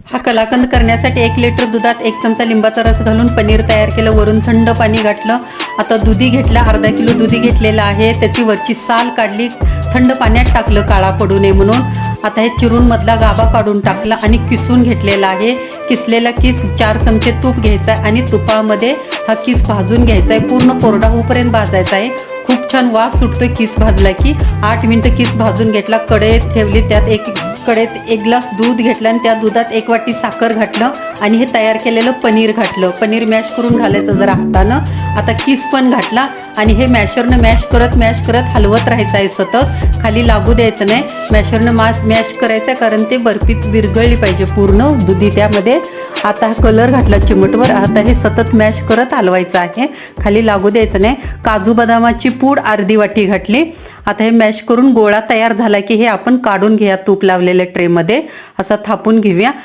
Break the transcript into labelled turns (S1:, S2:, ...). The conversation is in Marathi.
S1: हा कलाकंद करण्यासाठी 1 लिटर दुधात 1 चमचा लिंबाचा रस घालून पनीर तयार केलं, वरून थंड पाणी घातलं. आता दुधी घेतला, अर्धा किलो दुधी घेतलेला आहे, त्याची वरची साल काढली, थंड पाण्यात टाकलं काळा पडू नये म्हणून. आता हे चिरून मधला गाभा काढून टाकला आणि किसून घेतलेला आहे. किसलेला किस 4 चमचे तूप घ्यायचा आहे आणि तुपामध्ये हा किस भाजून घ्यायचा आहे, पूर्ण कोरडा होईपर्यंत भाजायचा आहे. खूप छान वास सुटतो किस भाजला की. 8 मिनिटं किस भाजून घेतला, कढईत ठेवली, त्यात कढईत 1 ग्लास दूध घेतलं आणि त्या दुधात 1 वाटी साखर घातलं आणि हे तयार केलेलं पनीर घातलं. पनीर मॅश करून घालायचं जरा हातानं. आता किस पण घातला आणि हे मॅशरनं मॅश करत हलवत राहायचं आहे सतत, खाली लागू द्यायचं नाही. मॅशरनं मॅश करायचं आहे कारण ते बर्फीत विरघळली पाहिजे पूर्ण दुधी त्यामध्ये. आता हा कलर घातला चिमटवर. आता हे सतत मॅश करत हलवायचं आहे, खाली लागू द्यायचं नाही. काजू बदामाची पूड अर्धी वाटी घातली. आता हे मॅश करून गोळा तयार झाला की हे आपण काढून घेऊया तूप लावलेल्या ट्रेमध्ये, असा थापून घेऊया